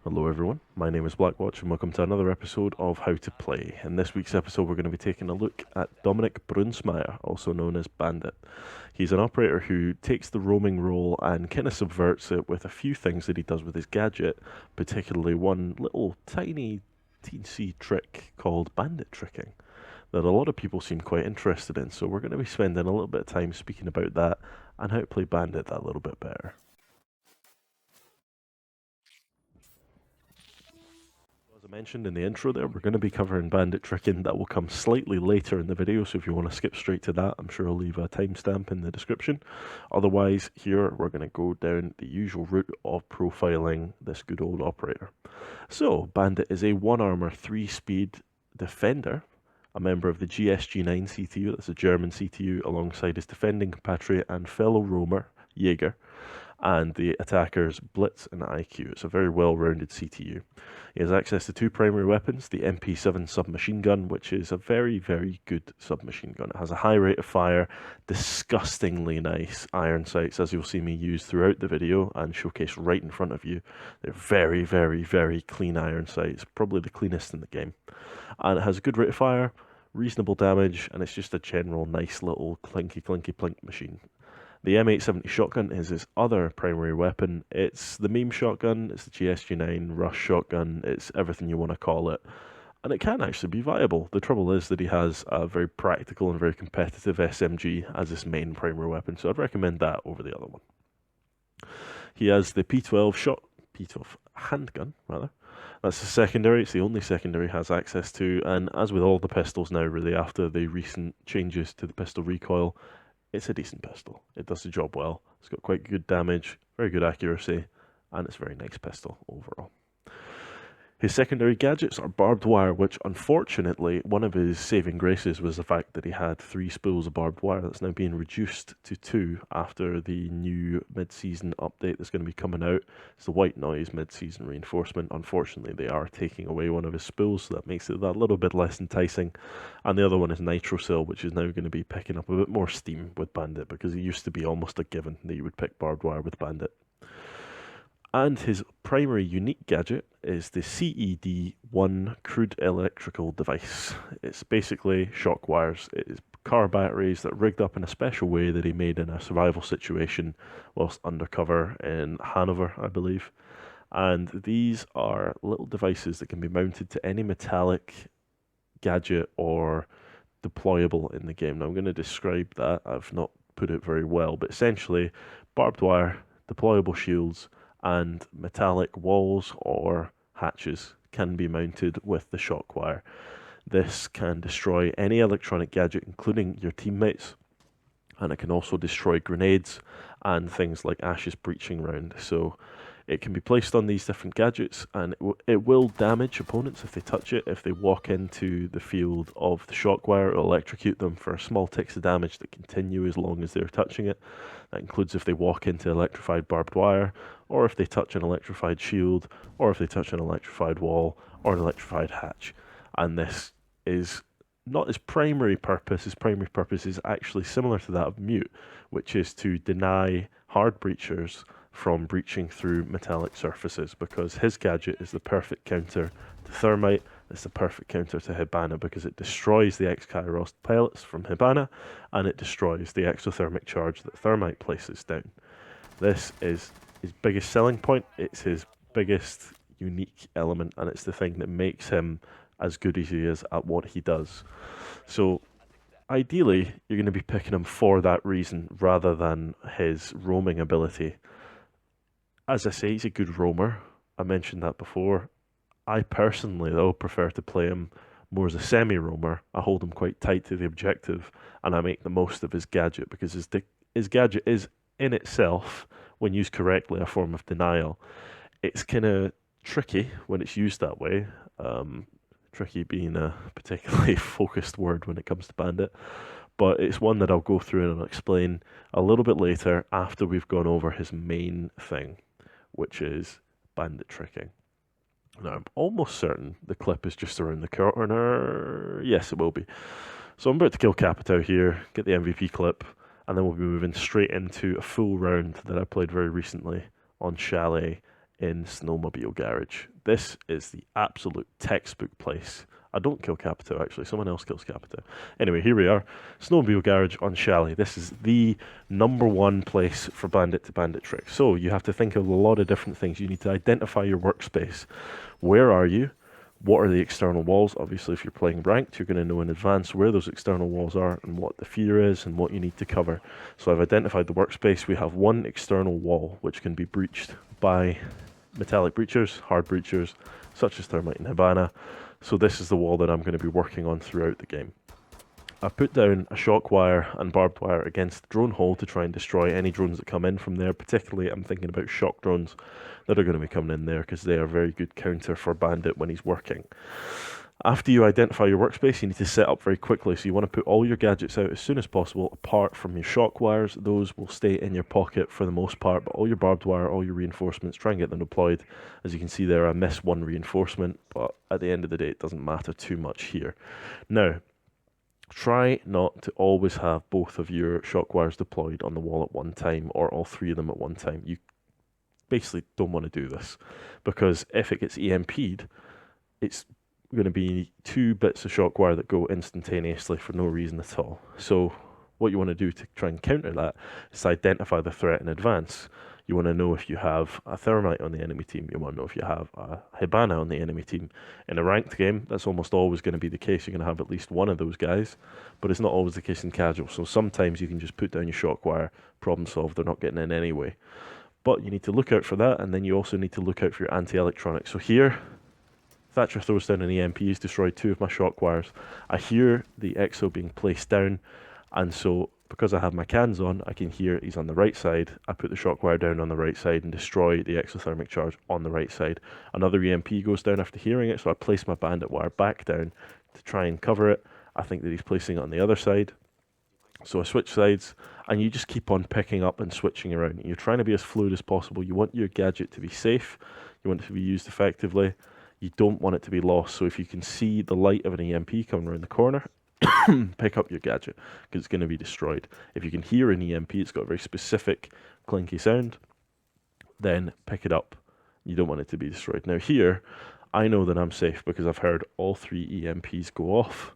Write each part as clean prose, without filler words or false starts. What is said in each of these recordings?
Hello everyone, my name is BlackWatch and welcome to another episode of How to Play. In this week's episode we're going to be taking a look at Dominic Brunsmeyer, also known as Bandit. He's an operator who takes the roaming role and kind of subverts it with a few things that he does with his gadget, particularly one little tiny teensy trick called Bandit Tricking that a lot of people seem quite interested in, so we're going to be spending a little bit of time speaking about that and how to play Bandit that little bit better. As I mentioned in the intro there, we're going to be covering Bandit Tricking. That will come slightly later in the video, so if you want to skip straight to that, I'm sure I'll leave a timestamp in the description. Otherwise, here we're going to go down the usual route of profiling this good old operator. So, Bandit is a 1-armor, 3-speed defender, a member of the GSG-9 CTU, that's a German CTU, alongside his defending compatriot and fellow roamer, Jaeger, and the attacker's Blitz and IQ. It's a very well-rounded CTU. He has access to 2 primary weapons, the MP7 submachine gun, which is a very, very good submachine gun. It has a high rate of fire, disgustingly nice iron sights, as you'll see me use throughout the video and showcase right in front of you. They're very, very, very clean iron sights, probably the cleanest in the game. And it has a good rate of fire, reasonable damage, and it's just a general nice little clinky plink machine. The M870 shotgun is his other primary weapon. It's the meme shotgun, it's the GSG-9 rush shotgun, it's everything you want to call it. And it can actually be viable. The trouble is that he has a very practical and very competitive SMG as his main primary weapon, so I'd recommend that over the other one. He has the P12 handgun, rather. That's the secondary, it's the only secondary he has access to, and as with all the pistols now, really, after the recent changes to the pistol recoil, it's a decent pistol. It does the job well. It's got quite good damage, very good accuracy, and it's a very nice pistol overall. His secondary gadgets are barbed wire, which unfortunately, one of his saving graces was the fact that he had 3 spools of barbed wire. That's now being reduced to 2 after the new mid-season update that's going to be coming out. It's the White Noise mid-season reinforcement. Unfortunately, they are taking away one of his spools, so that makes it that little bit less enticing. And the other one is Nitrocell, which is now going to be picking up a bit more steam with Bandit, because it used to be almost a given that you would pick barbed wire with Bandit. And his primary unique gadget is the CED-1 crude electrical device. It's basically shock wires. It is car batteries that are rigged up in a special way that he made in a survival situation whilst undercover in Hanover, I believe. And these are little devices that can be mounted to any metallic gadget or deployable in the game. Now I'm going to describe that. I've not put it very well, but essentially barbed wire, deployable shields, and metallic walls or hatches can be mounted with the shock wire. This can destroy any electronic gadget, including your teammates, and it can also destroy grenades and things like Ash's breaching round. So it can be placed on these different gadgets, and it will damage opponents if they touch it. If they walk into the field of the shock wire, it will electrocute them for small ticks of damage that continue as long as they're touching it. That includes if they walk into electrified barbed wire, or if they touch an electrified shield, or if they touch an electrified wall, or an electrified hatch. And this is not his primary purpose. His primary purpose is actually similar to that of Mute, which is to deny hard breachers from breaching through metallic surfaces, because his gadget is the perfect counter to Thermite. It's the perfect counter to Hibana because it destroys the X-Kairos pellets from Hibana, and it destroys the exothermic charge that Thermite places down. This is his biggest selling point. It's his biggest unique element, and it's the thing that makes him as good as he is at what he does. So ideally, you're going to be picking him for that reason rather than his roaming ability. As I say, he's a good roamer. I mentioned that before. I personally, though, prefer to play him more as a semi-roamer. I hold him quite tight to the objective, and I make the most of his gadget, because his gadget is, in itself, when used correctly, a form of denial. It's kind of tricky when it's used that way. Tricky being a particularly focused word when it comes to Bandit. But it's one that I'll go through and I'll explain a little bit later after we've gone over his main thing, which is Bandit Tricking. Now, I'm almost certain the clip is just around the corner. Yes, it will be. So I'm about to kill Capitao here, get the MVP clip, and then we'll be moving straight into a full round that I played very recently on Chalet in Snowmobile Garage. This is the absolute textbook place. I don't kill Capito, actually. Someone else kills Capito. Anyway, here we are. Snowmobile Garage on Chalet. This is the #1 place for Bandit to Bandit trick. So you have to think of a lot of different things. You need to identify your workspace. Where are you? What are the external walls? Obviously, if you're playing ranked, you're going to know in advance where those external walls are and what the fear is and what you need to cover. So I've identified the workspace. We have one external wall, which can be breached by metallic breachers, hard breachers, such as Thermite and Hibana. So this is the wall that I'm going to be working on throughout the game. I put down a shock wire and barbed wire against the drone hole to try and destroy any drones that come in from there. Particularly, I'm thinking about shock drones that are going to be coming in there because they are very good counter for Bandit when he's working. After you identify your workspace, you need to set up very quickly. So you want to put all your gadgets out as soon as possible, apart from your shock wires. Those will stay in your pocket for the most part, but all your barbed wire, all your reinforcements, try and get them deployed. As you can see there, I missed one reinforcement, but at the end of the day, it doesn't matter too much here. Now, try not to always have both of your shock wires deployed on the wall at one time, or all three of them at one time. You basically don't want to do this, because if it gets EMP'd, it's going to be 2 bits of shock wire that go instantaneously for no reason at all. So what you want to do to try and counter that is identify the threat in advance. You want to know if you have a Thermite on the enemy team. You want to know if you have a Hibana on the enemy team. In a ranked game, that's almost always going to be the case. You're going to have at least one of those guys, but it's not always the case in casual. So sometimes you can just put down your shock wire, problem solved, they're not getting in anyway. But you need to look out for that, and then you also need to look out for your anti-electronics. So here, Thatcher throws down an EMP, he's destroyed 2 of my shock wires. I hear the EXO being placed down, and so because I have my cans on, I can hear he's on the right side. I put the shock wire down on the right side and destroy the exothermic charge on the right side. Another EMP goes down after hearing it, so I place my bandit wire back down to try and cover it. I think that he's placing it on the other side. So I switch sides, and you just keep on picking up and switching around. You're trying to be as fluid as possible. You want your gadget to be safe. You want it to be used effectively. You don't want it to be lost. So if you can see the light of an EMP coming around the corner, pick up your gadget, because it's going to be destroyed. If you can hear an EMP, it's got a very specific clinky sound, then pick it up. You don't want it to be destroyed. Now here, I know that I'm safe because I've heard all 3 EMPs go off.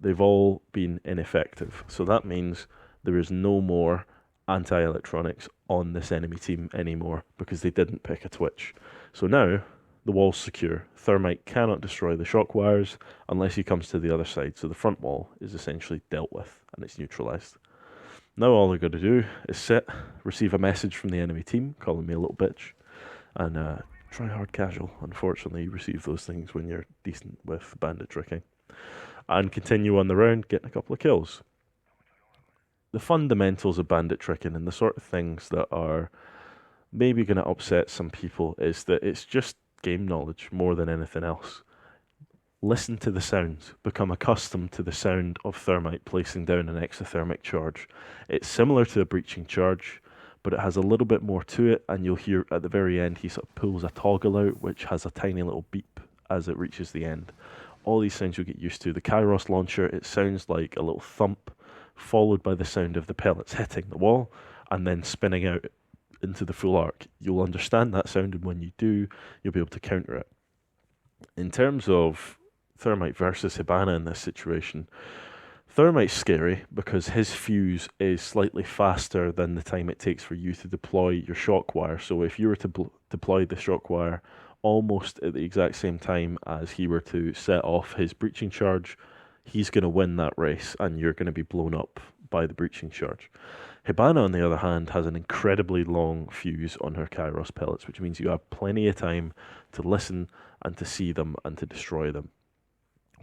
They've all been ineffective. So that means there is no more anti-electronics on this enemy team anymore because they didn't pick a twitch. So now the wall's secure. Thermite cannot destroy the shock wires unless he comes to the other side. So the front wall is essentially dealt with and it's neutralized. Now all I've got to do is sit, receive a message from the enemy team calling me a little bitch, and try hard casual. Unfortunately, you receive those things when you're decent with bandit tricking. And continue on the round, getting a couple of kills. The fundamentals of bandit tricking and the sort of things that are maybe going to upset some people is that it's just game knowledge more than anything else. Listen to the sounds. Become accustomed to the sound of Thermite placing down an exothermic charge. It's similar to a breaching charge, but it has a little bit more to it, and you'll hear at the very end he sort of pulls a toggle out which has a tiny little beep as it reaches the end. All these sounds you'll get used to. The Kairos launcher, it sounds like a little thump, followed by the sound of the pellets hitting the wall, and then spinning out into the full arc. You'll understand that sound, and when you do, you'll be able to counter it. In terms of Thermite versus Hibana in this situation, Thermite's scary because his fuse is slightly faster than the time it takes for you to deploy your shock wire. So if you were to deploy the shock wire almost at the exact same time as he were to set off his breaching charge, he's going to win that race and you're going to be blown up by the breaching charge. Hibana, on the other hand, has an incredibly long fuse on her Kairos pellets, which means you have plenty of time to listen and to see them and to destroy them.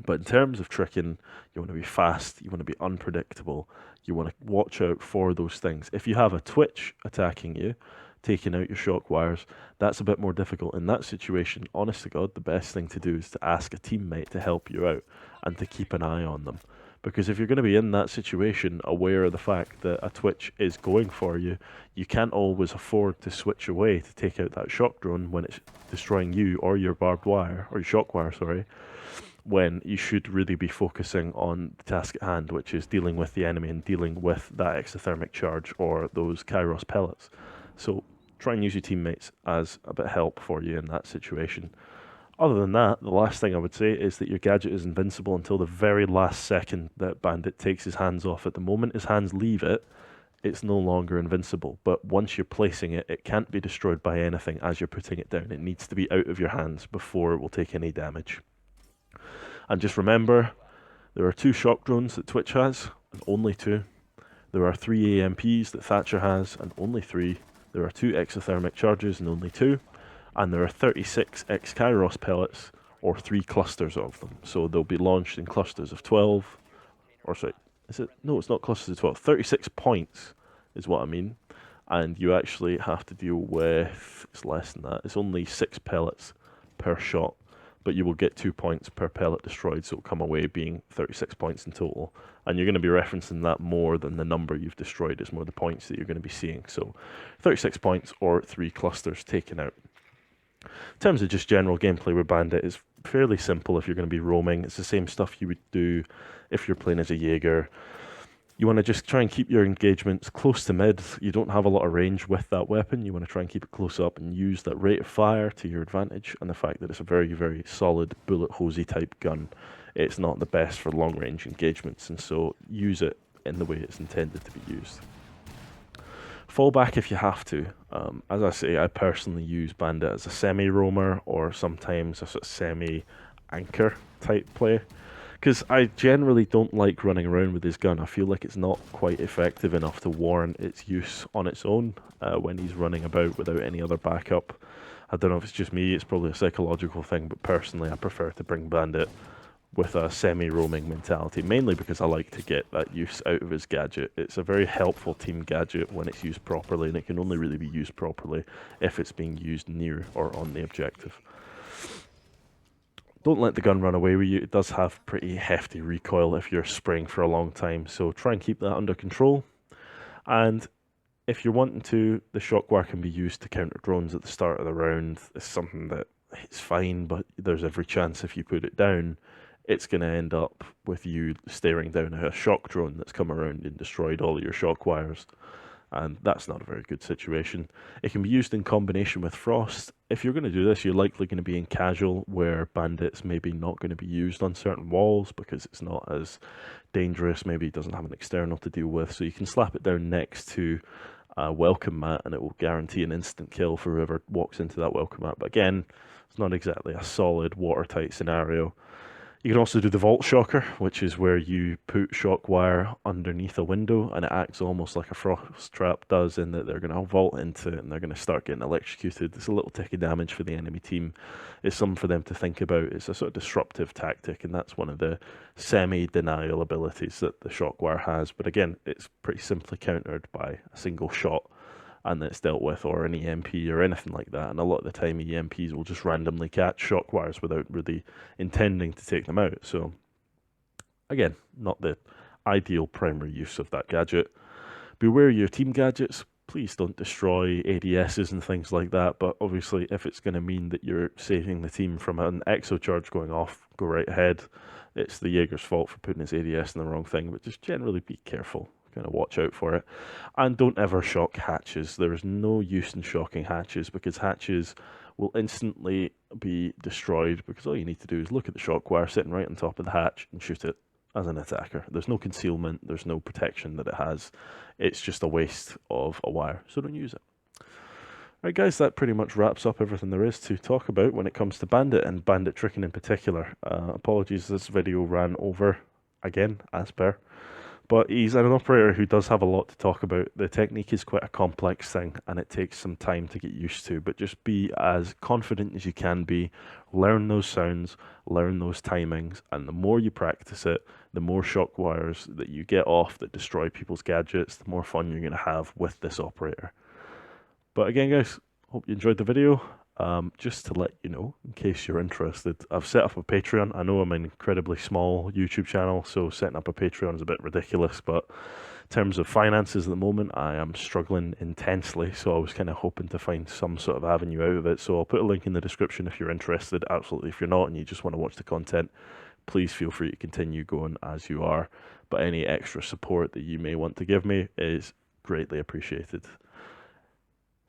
But in terms of tricking, you want to be fast, you want to be unpredictable, you want to watch out for those things. If you have a twitch attacking you, taking out your shock wires, that's a bit more difficult. In that situation, honest to God, the best thing to do is to ask a teammate to help you out and to keep an eye on them. Because if you're going to be in that situation, aware of the fact that a twitch is going for you, you can't always afford to switch away to take out that shock drone when it's destroying you or your barbed wire, or your shock wire, sorry, when you should really be focusing on the task at hand, which is dealing with the enemy and dealing with that exothermic charge or those Kairos pellets. So try and use your teammates as a bit of help for you in that situation. Other than that, the last thing I would say is that your gadget is invincible until the very last second that Bandit takes his hands off. At the moment his hands leave it, it's no longer invincible. But once you're placing it, it can't be destroyed by anything as you're putting it down. It needs to be out of your hands before it will take any damage. And just remember, there are 2 shock drones that Twitch has, and only 2. There are 3 AMPs that Thatcher has, and only 3. There are 2 exothermic charges, and only 2. And there are 36 X-Kairos pellets, or 3 clusters of them. So they'll be launched in clusters of 12, or sorry, is it? No, it's not clusters of 12. 36 points is what I mean. And you actually have to deal with, it's less than that, it's only 6 pellets per shot. But you will get 2 points per pellet destroyed, so it'll come away being 36 points in total. And you're going to be referencing that more than the number you've destroyed. It's more the points that you're going to be seeing. So 36 points or 3 clusters taken out. In terms of just general gameplay with Bandit, it's fairly simple if you're going to be roaming. It's the same stuff you would do if you're playing as a Jaeger. You want to just try and keep your engagements close to mid. You don't have a lot of range with that weapon. You want to try and keep it close up and use that rate of fire to your advantage, and the fact that it's a very, very solid bullet hosey type gun. It's not the best for long range engagements, and so use it in the way it's intended to be used. Fall back if you have to. As I say, I personally use Bandit as a semi-roamer or sometimes a sort of semi-anchor type play, because I generally don't like running around with his gun. I feel like it's not quite effective enough to warrant its use on its own when he's running about without any other backup. I don't know if it's just me, it's probably a psychological thing, but personally I prefer to bring Bandit with a semi-roaming mentality, mainly because I like to get that use out of his gadget. It's a very helpful team gadget when it's used properly, and it can only really be used properly if it's being used near or on the objective. Don't let the gun run away with you. It does have pretty hefty recoil if you're spraying for a long time, so try and keep that under control. And if you're wanting to, the shockwire can be used to counter drones at the start of the round. It's something that it's fine, but there's every chance if you put it down, it's going to end up with you staring down a shock drone that's come around and destroyed all of your shock wires. And that's not a very good situation. It can be used in combination with Frost. If you're going to do this, you're likely going to be in casual, where Bandit's maybe not going to be used on certain walls because it's not as dangerous. Maybe it doesn't have an external to deal with. So you can slap it down next to a welcome mat and it will guarantee an instant kill for whoever walks into that welcome mat. But again, it's not exactly a solid watertight scenario. You can also do the Vault Shocker, which is where you put shock wire underneath a window and it acts almost like a frost trap does, in that they're going to vault into it and they're going to start getting electrocuted. It's a little tick of damage for the enemy team. It's something for them to think about. It's a sort of disruptive tactic, and that's one of the semi-denial abilities that the shock wire has. But again, it's pretty simply countered by a single shot, and it's dealt with, or an EMP or anything like that. And a lot of the time EMPs will just randomly catch shock wires without really intending to take them out. So again, not the ideal primary use of that gadget. Beware your team gadgets. Please don't destroy ADSs and things like that, but obviously if it's going to mean that you're saving the team from an exo charge going off, go right ahead. It's the Jaeger's fault for putting his ADS in the wrong thing, but just generally be careful. Kind of watch out for it, and don't ever shock hatches. There is no use in shocking hatches, because hatches will instantly be destroyed, because all you need to do is look at the shock wire sitting right on top of the hatch and shoot it as an attacker. There's no concealment, there's no protection that it has. It's just a waste of a wire, so don't use it. Right guys, that pretty much wraps up everything there is to talk about when it comes to Bandit, and Bandit Tricking in particular. Apologies, this video ran over again, as per. But he's an operator who does have a lot to talk about. The technique is quite a complex thing, and it takes some time to get used to, but just be as confident as you can be. Learn those sounds, learn those timings, and the more you practice it, the more shock wires that you get off that destroy people's gadgets, the more fun you're going to have with this operator. But again guys, hope you enjoyed the video. Just to let you know, in case you're interested, I've set up a Patreon. I know I'm an incredibly small YouTube channel, so setting up a Patreon is a bit ridiculous, but in terms of finances at the moment, I am struggling intensely, so I was kind of hoping to find some sort of avenue out of it. So I'll put a link in the description if you're interested. Absolutely, if you're not and you just want to watch the content, please feel free to continue going as you are, but any extra support that you may want to give me is greatly appreciated.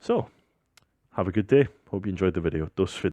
So Have a good day. Hope you enjoyed the video. Dos